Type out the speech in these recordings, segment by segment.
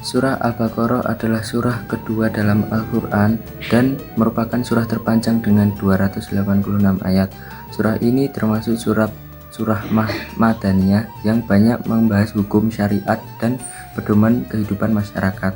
Surah Al-Baqarah adalah surah kedua dalam Al-Quran dan merupakan surah terpanjang dengan 286 ayat. Surah ini termasuk surah Madaniyah yang banyak membahas hukum syariat dan pedoman kehidupan masyarakat.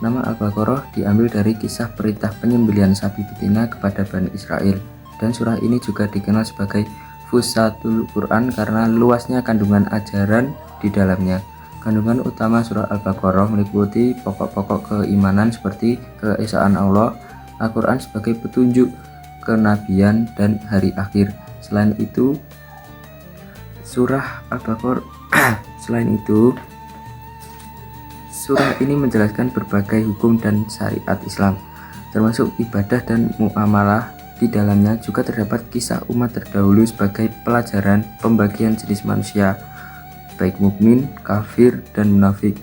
Nama Al-Baqarah diambil dari kisah perintah penyembelihan sapi betina kepada Bani Israel, dan surah ini juga dikenal sebagai Fusatul Quran karena luasnya kandungan ajaran di dalamnya. Kandungan utama surah Al-Baqarah meliputi pokok-pokok keimanan seperti keesaan Allah, Al-Quran sebagai petunjuk kenabian dan hari akhir. Selain itu, surah ini menjelaskan berbagai hukum dan syariat Islam, termasuk ibadah dan muamalah. Di dalamnya juga terdapat kisah umat terdahulu sebagai pelajaran pembagian jenis manusia, baik mukmin, kafir, dan munafik,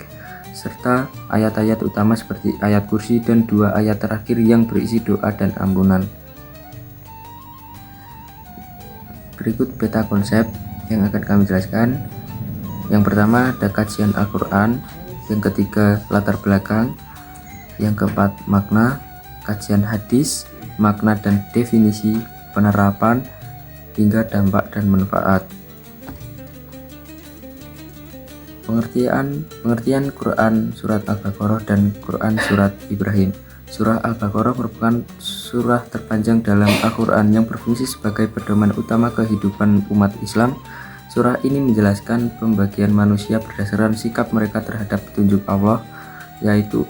serta ayat-ayat utama seperti ayat kursi dan 2 ayat terakhir yang berisi doa dan ampunan. Berikut peta konsep yang akan kami jelaskan. Yang pertama ada kajian Al-Quran, yang ketiga latar belakang, yang keempat makna, kajian hadis, makna dan definisi, penerapan, hingga dampak dan manfaat. Pengertian Quran Surat Al-Baqarah dan Quran Surat Ibrahim. Surah Al-Baqarah merupakan surah terpanjang dalam Al-Quran yang berfungsi sebagai pedoman utama kehidupan umat Islam. Surah ini menjelaskan pembagian manusia berdasarkan sikap mereka terhadap petunjuk Allah, yaitu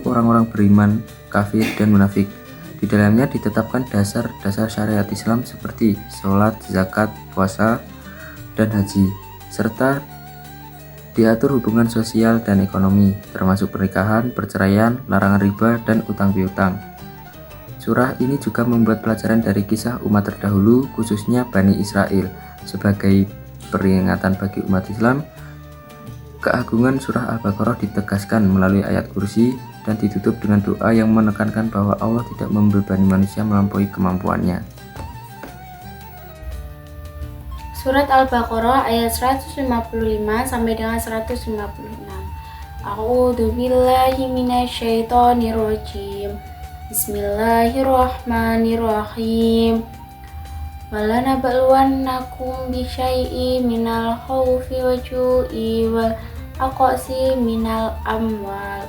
orang-orang beriman, kafir, dan munafik. Di dalamnya ditetapkan dasar-dasar syariat Islam seperti sholat, zakat, puasa, dan haji, serta diatur hubungan sosial dan ekonomi, termasuk pernikahan, perceraian, larangan riba, dan utang piutang. Surah ini juga membuat pelajaran dari kisah umat terdahulu, khususnya Bani Israel, sebagai peringatan bagi umat Islam. Keagungan surah Al-Baqarah ditegaskan melalui ayat kursi dan ditutup dengan doa yang menekankan bahwa Allah tidak membebani manusia melampaui kemampuannya. Surat Al-Baqarah ayat 155 sampai dengan 156. A'udzu billahi minasyaitonir rajim. Bismillahirrahmanirrahim. Walanabluwannakum bisyai'in minal khaufi waju'i wal aqsi minal amwali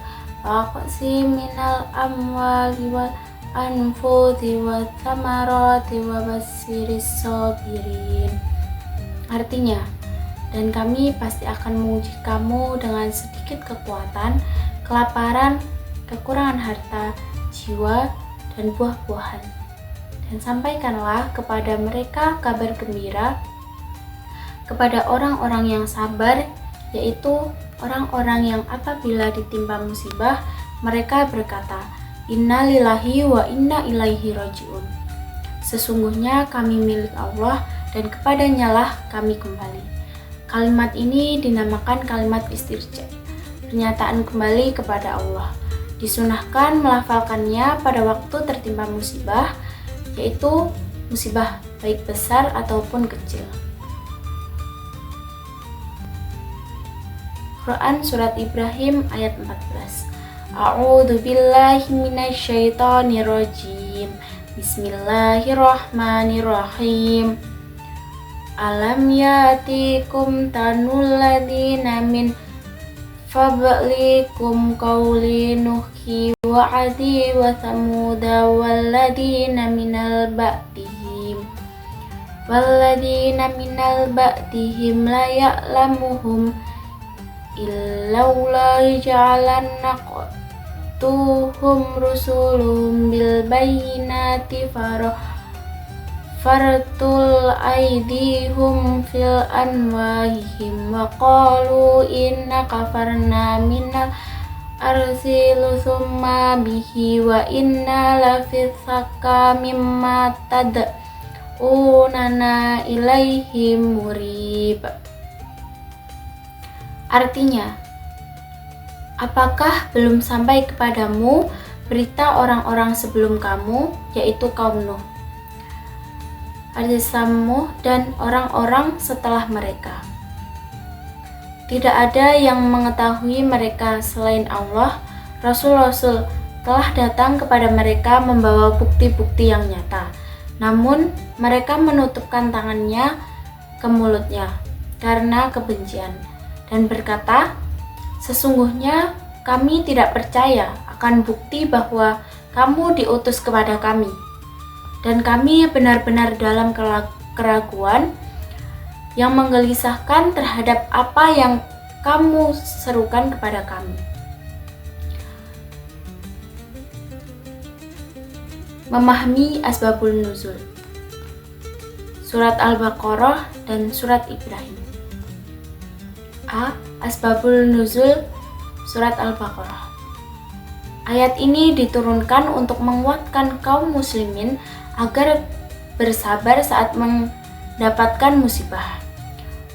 wal anfusi wat thamarati wa bassiris sabirin. Artinya, dan kami pasti akan menguji kamu dengan sedikit kekuatan, kelaparan, kekurangan harta, jiwa, dan buah-buahan. Dan sampaikanlah kepada mereka kabar gembira kepada orang-orang yang sabar, yaitu orang-orang yang apabila ditimpa musibah, mereka berkata, Inna lillahi wa inna ilaihi raji'un. Sesungguhnya kami milik Allah dan kepadanya lah kami kembali. Kalimat ini dinamakan kalimat istirja, pernyataan kembali kepada Allah. Disunahkan melafalkannya pada waktu tertimpa musibah, yaitu musibah baik besar ataupun kecil. Quran Surat Ibrahim ayat 14. A'udzu billahi minasyaitonir rajim. Bismillahirrahmanirrahim. Alam yatikum tanul ladina min fablikum qawli nuhi wa adi wa thamuda walladina minal ba'dihim la ya'lamuhum illaullahi ja'alan naqtuhum rusulum bil bayyinati fartul aidihum fil anwahihim wa qalu inna kafarna minal arsilu summa bihi wa inna lafis saka mimma tad'unana ilaihim murib. Artinya, apakah belum sampai kepadamu berita orang-orang sebelum kamu, yaitu kaum Nuh, Ad Samuh, dan orang-orang setelah mereka? Tidak ada yang mengetahui mereka selain Allah. Rasul-rasul telah datang kepada mereka membawa bukti-bukti yang nyata. Namun mereka menutupkan tangannya ke mulutnya karena kebencian dan berkata, "Sesungguhnya kami tidak percaya akan bukti bahwa kamu diutus kepada kami, dan kami benar-benar dalam keraguan yang menggelisahkan terhadap apa yang kamu serukan kepada kami." Memahami asbabul nuzul. Surat Al-Baqarah dan Surat Ibrahim. A. Asbabul nuzul Surat Al-Baqarah. Ayat ini diturunkan untuk menguatkan kaum muslimin agar bersabar saat mendapatkan musibah.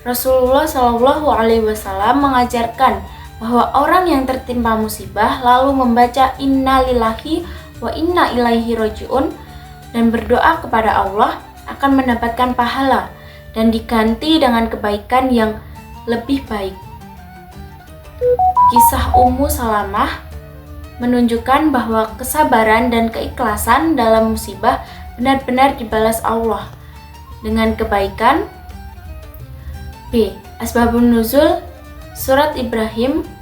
Rasulullah Shallallahu Alaihi Wasallam mengajarkan bahwa orang yang tertimpa musibah lalu membaca Inna lillahi wa inna ilaihi rojiun dan berdoa kepada Allah akan mendapatkan pahala dan diganti dengan kebaikan yang lebih baik. Kisah Ummu Salamah menunjukkan bahwa kesabaran dan keikhlasan dalam musibah benar-benar dibalas Allah dengan kebaikan. B. Asbabun Nuzul Surat Ibrahim.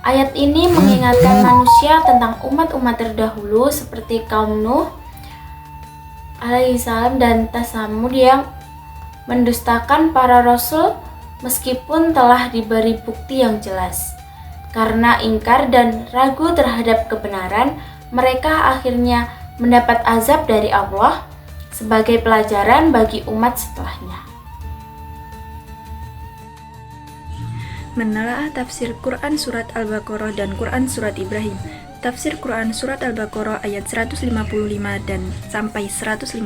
Ayat ini mengingatkan manusia tentang umat-umat terdahulu seperti kaum Nuh alaihissalam dan Tsamud yang mendustakan para rasul meskipun telah diberi bukti yang jelas. Karena ingkar dan ragu terhadap kebenaran, mereka akhirnya mendapat azab dari Allah sebagai pelajaran bagi umat setelahnya. Menelaah tafsir Quran Surat Al-Baqarah dan Quran Surat Ibrahim. Tafsir Quran Surat Al-Baqarah ayat 155 dan sampai 156.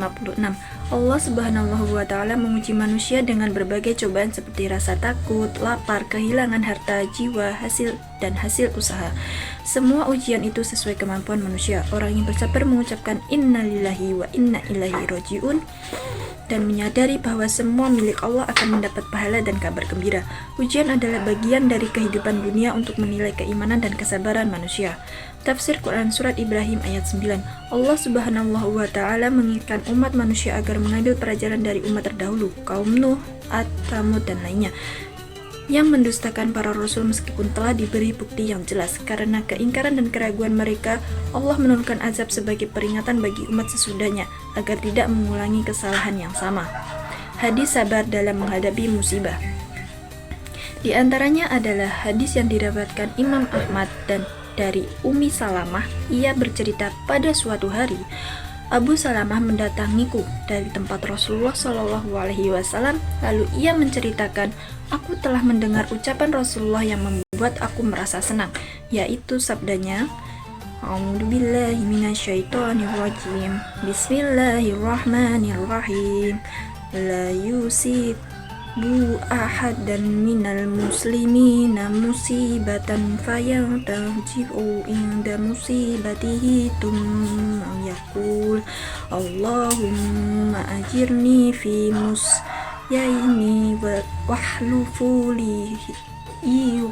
Allah Subhanahu wa Ta'ala menguji manusia dengan berbagai cobaan seperti rasa takut, lapar, kehilangan harta, jiwa, hasil usaha. Semua ujian itu sesuai kemampuan manusia. Orang yang bersabar mengucapkan Inna lillahi wa inna ilaihi rojiun dan menyadari bahwa semua milik Allah akan mendapat pahala dan kabar gembira. Ujian adalah bagian dari kehidupan dunia untuk menilai keimanan dan kesabaran manusia. Tafsir Quran Surat Ibrahim ayat 9. Allah Subhanahu wa Ta'ala mengingatkan umat manusia agar mengambil pelajaran dari umat terdahulu, kaum Nuh, Ad, Tsamud, dan lainnya, yang mendustakan para rasul meskipun telah diberi bukti yang jelas. Karena keingkaran dan keraguan mereka, Allah menurunkan azab sebagai peringatan bagi umat sesudahnya agar tidak mengulangi kesalahan yang sama. Hadis sabar dalam menghadapi musibah. Di antaranya adalah hadis yang diriwayatkan Imam Ahmad dan dari Ummi Salamah. Ia bercerita, pada suatu hari Abu Salamah mendatangiku dari tempat Rasulullah Shallallahu Alaihi Wasallam. Lalu ia menceritakan, aku telah mendengar ucapan Rasulullah yang membuat aku merasa senang, yaitu sabdanya, A'udzubillahi minasyaitonirrajim. Bismillahirrahmanirrahim. La yusibu ahadan minal muslimina musibatan fayantaji'u inda musibatihi thumma yaqul Allahumma ajirni fi musyaini wahlufu li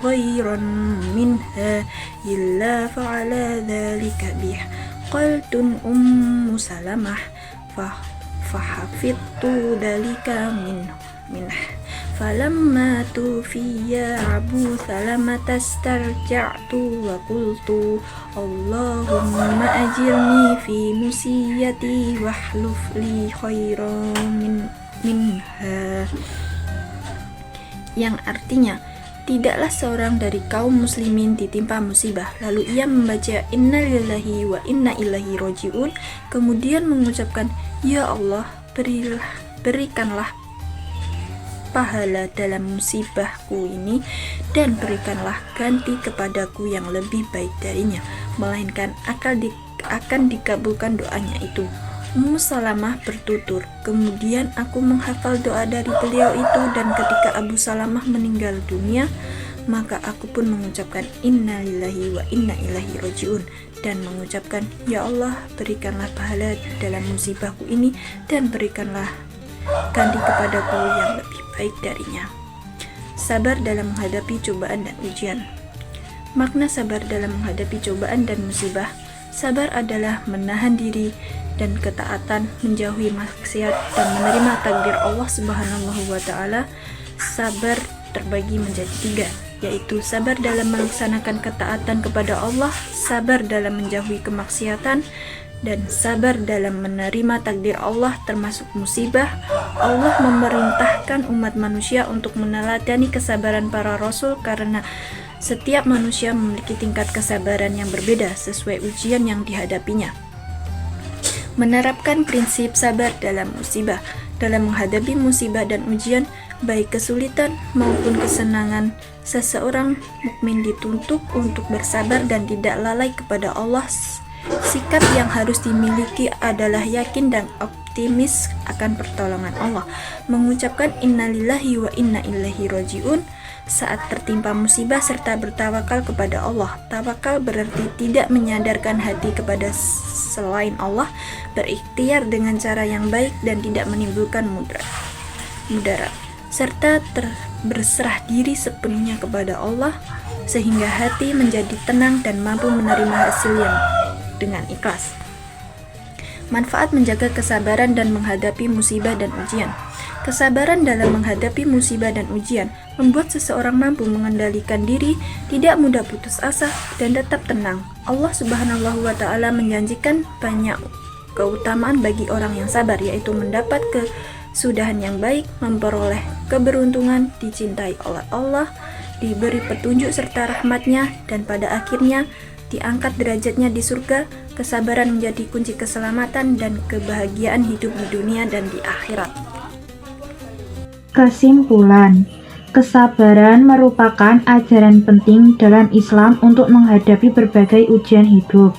ghairan minha illa fa'ala dhalika bih. Qaltun Ummu Salamah fahafidtu dhalika minh. Falamma tufiya Abu Salamah tastarja'tu wa qultu Allahumma ajirni fi musiyati wahluf li khairan minha, yang artinya, tidaklah seorang dari kaum muslimin ditimpa musibah, lalu ia membaca Inna lillahi wa inna ilaihi rojiun, kemudian mengucapkan, Ya Allah, berikanlah pahala dalam musibahku ini dan berikanlah ganti kepadaku yang lebih baik darinya, melainkan akan dikabulkan doanya itu. Ummu Salamah bertutur, kemudian aku menghafal doa dari beliau itu, dan ketika Abu Salamah meninggal dunia, maka aku pun mengucapkan Inna lillahi wa inna ilaihi rojiun, dan mengucapkan, Ya Allah, berikanlah pahala dalam musibahku ini dan berikanlah ganti kepadaku yang lebih baik darinya. Sabar dalam menghadapi cobaan dan ujian. Makna sabar dalam menghadapi cobaan dan musibah. Sabar adalah menahan diri dan ketaatan, menjauhi maksiat dan menerima takdir Allah Subhanahu wa taala. Sabar terbagi menjadi 3, yaitu sabar dalam melaksanakan ketaatan kepada Allah, sabar dalam menjauhi kemaksiatan, dan sabar dalam menerima takdir Allah termasuk musibah. Allah memerintahkan umat manusia untuk meneladani kesabaran para rasul karena setiap manusia memiliki tingkat kesabaran yang berbeda sesuai ujian yang dihadapinya. Menerapkan prinsip sabar dalam musibah. Dalam menghadapi musibah dan ujian, baik kesulitan maupun kesenangan, seseorang mukmin dituntut untuk bersabar dan tidak lalai kepada Allah. Sikap yang harus dimiliki adalah yakin dan optimis akan pertolongan Allah, mengucapkan innalillahi wa inna ilaihi rajiun saat tertimpa musibah, serta bertawakal kepada Allah. Tawakal berarti tidak menyadarkan hati kepada selain Allah, berikhtiar dengan cara yang baik dan tidak menimbulkan mudarat, serta berserah diri sepenuhnya kepada Allah sehingga hati menjadi tenang dan mampu menerima hasil yang dengan ikhlas. Manfaat menjaga kesabaran dan menghadapi musibah dan ujian. Kesabaran dalam menghadapi musibah dan ujian membuat seseorang mampu mengendalikan diri, tidak mudah putus asa, dan tetap tenang. Allah Subhanahu wa taala menjanjikan banyak keutamaan bagi orang yang sabar, yaitu mendapat kesudahan yang baik, memperoleh keberuntungan, dicintai oleh Allah, diberi petunjuk serta rahmatnya, dan pada akhirnya diangkat derajatnya di surga. Kesabaran menjadi kunci keselamatan dan kebahagiaan hidup di dunia dan di akhirat. Kesimpulan, kesabaran merupakan ajaran penting dalam Islam untuk menghadapi berbagai ujian hidup.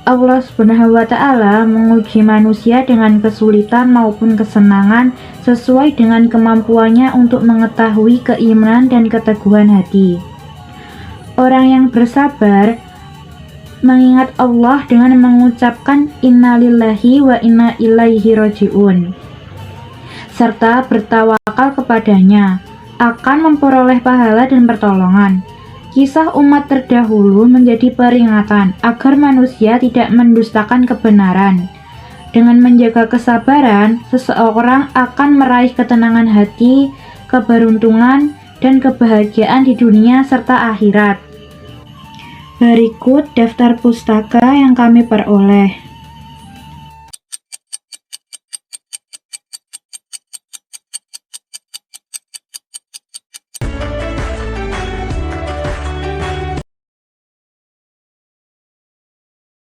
Allah Subhanahu wa taala menguji manusia dengan kesulitan maupun kesenangan sesuai dengan kemampuannya untuk mengetahui keimanan dan keteguhan hati. Orang yang bersabar mengingat Allah dengan mengucapkan innalillahi wa inna ilaihi rajiun, serta bertawakal kepadanya, akan memperoleh pahala dan pertolongan. Kisah umat terdahulu menjadi peringatan agar manusia tidak mendustakan kebenaran. Dengan menjaga kesabaran, seseorang akan meraih ketenangan hati, keberuntungan, dan kebahagiaan di dunia serta akhirat. Berikut daftar pustaka yang kami peroleh.